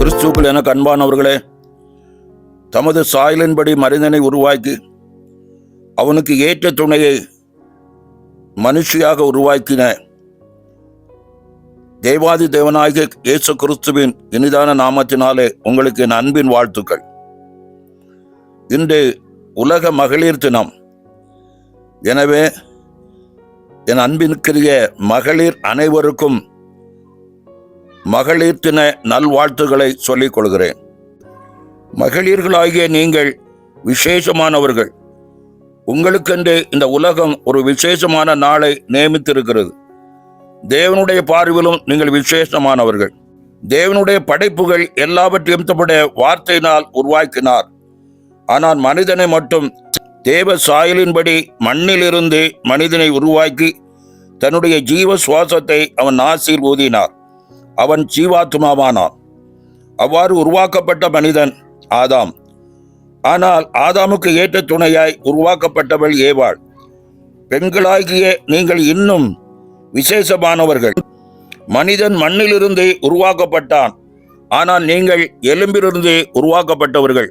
கிறிஸ்துக்கள் எனக்கு அன்பானவர்களே, தமது சாயலின்படி மனிதனை உருவாக்கி அவனுக்கு ஏற்ற துணையை மனுஷியாக உருவாக்கின தேவாதி தேவனாகிய இயேசு கிறிஸ்துவின் இனிதான நாமத்தினாலே உங்களுக்கு என் அன்பின் வாழ்த்துக்கள். இன்று உலக மகளிர் தினம். எனவே என் அன்பிற்குரிய மகளிர் அனைவருக்கும் மகளிர் தின நல்வாழ்த்துக்களை சொல்லிக் கொள்கிறேன். மகளிர்களாகிய நீங்கள் விசேஷமானவர்கள். உங்களுக்கென்று இந்த உலகம் ஒரு விசேஷமான நாளை நியமித்திருக்கிறது. தேவனுடைய பார்வையிலும் நீங்கள் விசேஷமானவர்கள். தேவனுடைய படைப்புகள் எல்லாவற்றையும் தம்முடைய வார்த்தையினால் உருவாக்கினார். ஆனால் மனிதனை மட்டும் தேவ சாயலின்படி மண்ணிலிருந்து மனிதனை உருவாக்கி தன்னுடைய ஜீவ சுவாசத்தை அவன் நாசில் ஊதினார். அவன் ஜீவாத்மாவானான். அவ்வாறு உருவாக்கப்பட்ட மனிதன் ஆதாம். ஆனால் ஆதாமுக்கு ஏற்ற துணையாய் உருவாக்கப்பட்டவள் ஏவாள். பெண்களாகிய நீங்கள் இன்னும் விசேஷமானவர்கள். மனிதன் மண்ணிலிருந்து உருவாக்கப்பட்டான். ஆனால் நீங்கள் எலும்பிலிருந்து உருவாக்கப்பட்டவர்கள்.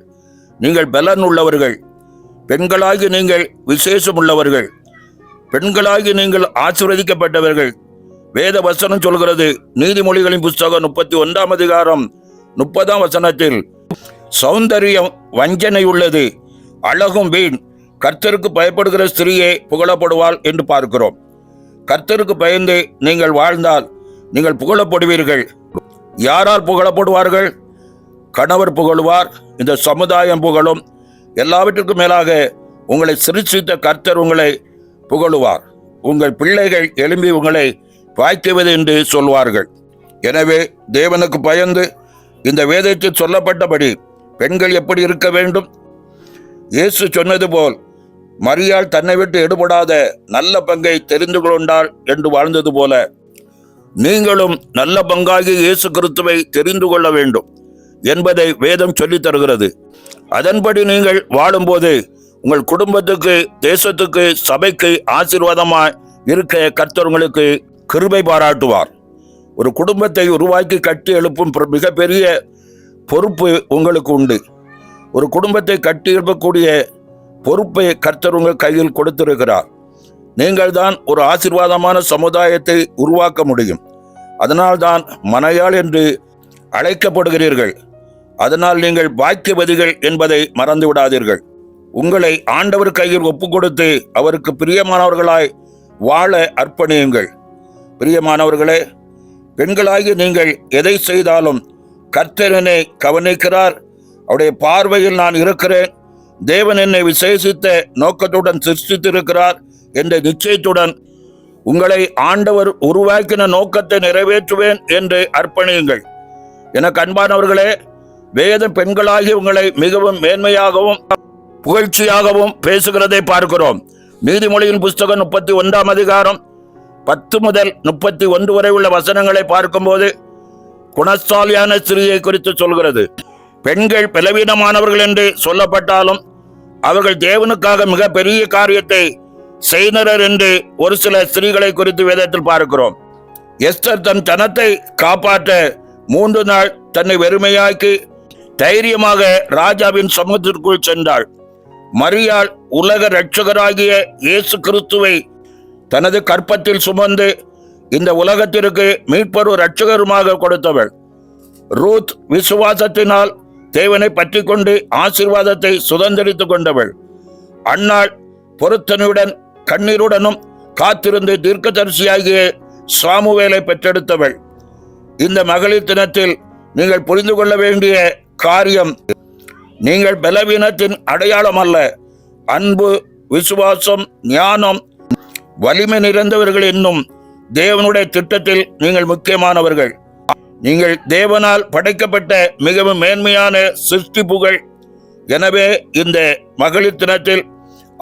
நீங்கள் பலன் உள்ளவர்கள். பெண்களாகி நீங்கள் விசேஷம் உள்ளவர்கள். பெண்களாகி நீங்கள் ஆசீர்வதிக்கப்பட்டவர்கள். வேத வசனம் சொல்கிறது, நீதிமொழிகளின் புஸ்தகம் 31ஆம் அதிகாரம் 30ஆம் வசனத்தில், சௌந்தரியம் வஞ்சனை உள்ளது, அழகும் வீண், கர்த்தருக்கு பயப்படுகிற ஸ்திரீயே புகழப்படுவாள் என்று பார்க்கிறோம். கர்த்தருக்கு பயந்து நீங்கள் வாழ்ந்தால் நீங்கள் புகழப்படுவீர்கள். யாரால் புகழப்படுவார்கள்? கணவர் புகழுவார், இந்த சமுதாயம் புகழும், எல்லாவற்றுக்கும் மேலாக உங்களை சிருஷ்டித்த கர்த்தர் உங்களை புகழுவார். உங்கள் பிள்ளைகள் எழும்பி உங்களை வாய்க்குவது என்று சொல்வார்கள். எனவே தேவனுக்கு பயந்து இந்த வேதத்தில் சொல்லப்பட்டபடி பெண்கள் எப்படி இருக்க வேண்டும்? இயேசு சொன்னது போல் மரியாள் தன்னை விட்டு எடுபடாத நல்ல பங்கை தெரிந்து கொண்டாள் என்று வாழ்ந்தது போல நீங்களும் நல்ல பங்காகி இயேசு கிறிஸ்துவை தெரிந்து கொள்ள வேண்டும் என்பதை வேதம் சொல்லித் தருகிறது. அதன்படி நீங்கள் வாழும்போது உங்கள் குடும்பத்துக்கு, தேசத்துக்கு, சபைக்கு ஆசீர்வாதமாய் இருக்க கர்த்தர் உங்களுக்கு கிருபை பாராட்டுவார். ஒரு குடும்பத்தை உருவாக்கி கட்டி எழுப்பும் மிகப்பெரிய பொறுப்பு உங்களுக்கு உண்டு. ஒரு குடும்பத்தை கட்டி எழுப்பக்கூடிய பொறுப்பை கர்த்தர் உங்கள் கையில் கொடுத்திருக்கிறார். நீங்கள் தான் ஒரு ஆசீர்வாதமான சமுதாயத்தை உருவாக்க முடியும். அதனால்தான் மனையாள் என்று அழைக்கப்படுகிறீர்கள். அதனால் நீங்கள் பாக்கியவதிகள் என்பதை மறந்து விடாதீர்கள். உங்களை ஆண்டவர் கையில் ஒப்பு கொடுத்து அவருக்கு பிரியமானவர்களாய் வாழ அர்ப்பணியுங்கள். பிரியமானவர்களே, பெண்களாகி நீங்கள் எதை செய்தாலும் கர்த்தர் என்னை கவனிக்கிறார், அவருடைய பார்வையில் நான் இருக்கிறேன், தேவன் என்னை விசேஷித்த நோக்கத்துடன் சிருஷ்டித்திருக்கிறார் என்ற நிச்சயத்துடன் உங்களை ஆண்டவர் உருவாக்கின நோக்கத்தை நிறைவேற்றுவேன் என்று அர்ப்பணியுங்கள். எனக்கு அன்பானவர்களே, வேத பெண்களாகி உங்களை மிகவும் மேன்மையாகவும் புகழ்ச்சியாகவும் பேசுகிறதை பார்க்கிறோம். நீதிமொழியின் புஸ்தகம் 31ஆம் அதிகாரம் 10 முதல் 31 வரை உள்ள வசனங்களை பார்க்கும்போது குணசாலியான ஸ்திரீயை குறித்து சொல்கிறது. பெண்கள் பலவீனமானவர்கள் என்று சொல்லப்பட்டாலும் அவர்கள் தேவனுக்காக மிக பெரிய காரியத்தை செய்தனர் என்று ஒரு சில ஸ்திரீகளை குறித்து வேதத்தில் பார்க்கிறோம். எஸ்தர் தன் தனத்தை காப்பாற்ற 3 நாள் தன்னை வெறுமையாக்கி தைரியமாக ராஜாவின் சமூகத்திற்குள் சென்றாள். மரியாள் உலக இரட்சகராகிய இயேசு கிறிஸ்துவை தனது கற்பத்தில் சுமந்து இந்த உலகத்திற்கு மீட்பரும் இரட்சகருமாக கொடுத்தவள். ரூத் விசுவாசத்தினால் தேவனை பற்றி கொண்டு ஆசீர்வாதத்தை சுதந்திரித்துக் கொண்டவள். அன்னாள் பொருத்தனையுடன் கண்ணீருடனும் காத்திருந்து தீர்க்கதரிசியாகிய சாமுவேலை பெற்றெடுத்தவள். இந்த மகளிர் தினத்தில் நீங்கள் புரிந்து கொள்ள வேண்டிய காரியம், நீங்கள் பலவீனத்தின் அடையாளம் அல்ல. அன்பு, விசுவாசம், ஞானம், வலிமை நிறைந்தவர்கள் என்னும் தேவனுடைய திட்டத்தில் நீங்கள் முக்கியமானவர்கள். நீங்கள் தேவனால் படைக்கப்பட்ட மிகவும் மேன்மையான சிருஷ்டிப்புகள். எனவே இந்த மகளிர் தினத்தில்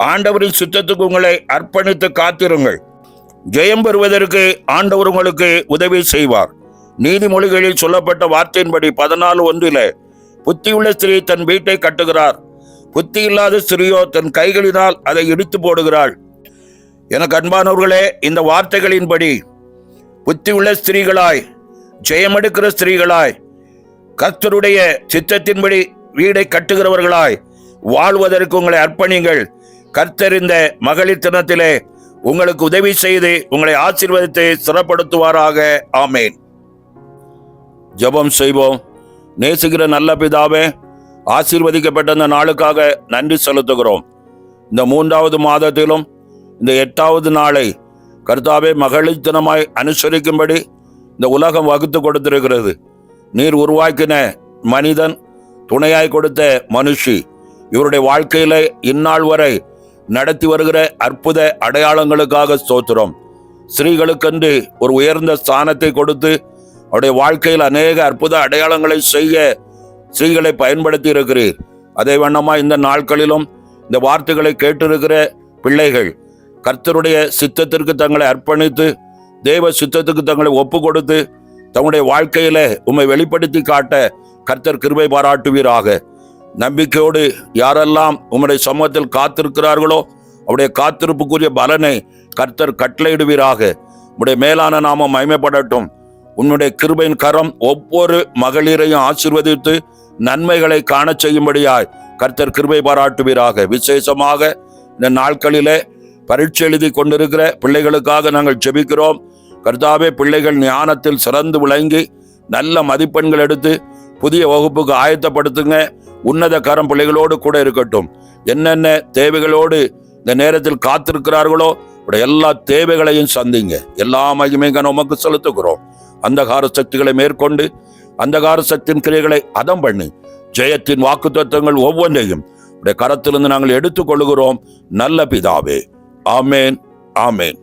ஆண்டவரின் சித்தத்துக்கு உங்களை அர்ப்பணித்து காத்திருங்கள். ஜெயம் பெறுவதற்கு ஆண்டவர் உங்களுக்கு உதவி செய்வார். நீதிமொழிகளில் சொல்லப்பட்ட வார்த்தையின்படி 14:1 புத்தியுள்ள ஸ்திரீ தன் வீட்டை கட்டுகிறார், புத்தி இல்லாத ஸ்திரீயோ தன் கைகளினால் அதை இடித்து போடுகிறாள். எனக்கு அன்பானவர்களே, இந்த வார்த்தைகளின்படி புத்தியுள்ள ஸ்திரீகளாய், ஜெயமெடுக்கிற ஸ்திரீகளாய், கர்த்தருடைய சித்தத்தின்படி வீடை கட்டுகிறவர்களாய் வாழ்வதற்கு உங்களை அர்ப்பணிங்கள். கர்த்தர் இந்த மகளிர் தினத்திலே உங்களுக்கு உதவி செய்து உங்களை ஆசீர்வதித்து சிறப்படுத்துவாராக. ஆமேன். ஜெபம் செய்வோம். நேசிக்கிற நல்ல பிதாவே, ஆசீர்வதிக்கப்பட்ட இந்த நாளுக்காக நன்றி செலுத்துகிறோம். இந்த 3வது மாதத்திலும் இந்த 8வது நாளை கர்த்தாவே மகளிர் தினமாய் அனுசரிக்கும்படி இந்த உலகம் வகுத்து கொடுத்திருக்கிறது. நீர் உருவாக்கின மனிதன், துணையாய் கொடுத்த மனுஷி, இவருடைய வாழ்க்கையில இந்நாள் வரை நடத்தி வருகிற அற்புத அடையாளங்களுக்காக ஸ்தோத்திரம். ஸ்திரீகளுக்கென்று ஒரு உயர்ந்த ஸ்தானத்தை கொடுத்து அவருடைய வாழ்க்கையில் அநேக அற்புத அடையாளங்களை செய்ய ஸ்திரீகளை பயன்படுத்தி இருக்கிறீர். அதே வண்ணமா இந்த நாட்களிலும் இந்த வார்த்தைகளை கேட்டிருக்கிற பிள்ளைகள் கர்த்தருடைய சித்தத்திற்கு தங்களை அர்ப்பணித்து தேவ சித்தத்துக்கு தங்களை ஒப்பு கொடுத்து தங்களுடைய வாழ்க்கையில உம்மை வெளிப்படுத்தி காட்ட கர்த்தர் கிருபை பாராட்டுவீராக. நம்பிக்கையோடு யாரெல்லாம் உம்முடைய சமூகத்தில் காத்திருக்கிறார்களோ அவருடைய காத்திருப்புக்குரிய பலனை கர்த்தர் கட்டளையிடுவீராக. உம்முடைய மேலான நாமம் மகிமைப்படட்டும். உன்னுடைய கிருபையின் கரம் ஒவ்வொரு மகளிரையும் ஆசீர்வதித்து நன்மைகளை காண செய்யும்படியாய் கர்த்தர் கிருபை பாராட்டுவீராக. விசேஷமாக இந்த நாட்களிலே பரீட்சை எழுதி கொண்டிருக்கிற பிள்ளைகளுக்காக நாங்கள் ஜெபிக்கிறோம். கர்த்தாவே, பிள்ளைகள் ஞானத்தில் சிறந்து விளங்கி நல்ல மதிப்பெண்கள் எடுத்து புதிய வகுப்புக்கு ஆயத்தப்படுத்துங்க. உன்னத கரம் பிள்ளைகளோடு கூட இருக்கட்டும். என்னென்ன தேவைகளோடு இந்த நேரத்தில் காத்திருக்கிறார்களோ எல்லா தேவைகளையும் சந்திங்க. எல்லா மகிமையும் உமக்கு செலுத்துகிறோம். அந்தகார சக்திகளை மேற்கொண்டு அந்தகார சக்தியின் கிரியைகளை அதம் பண்ணி ஜெயத்தின் வாக்குத்தத்தங்கள் ஒவ்வொன்றையும் கரத்திலிருந்து நாங்கள் எடுத்துக்கொள்கிறோம். நல்ல பிதாவே, ஆமேன், ஆமேன்.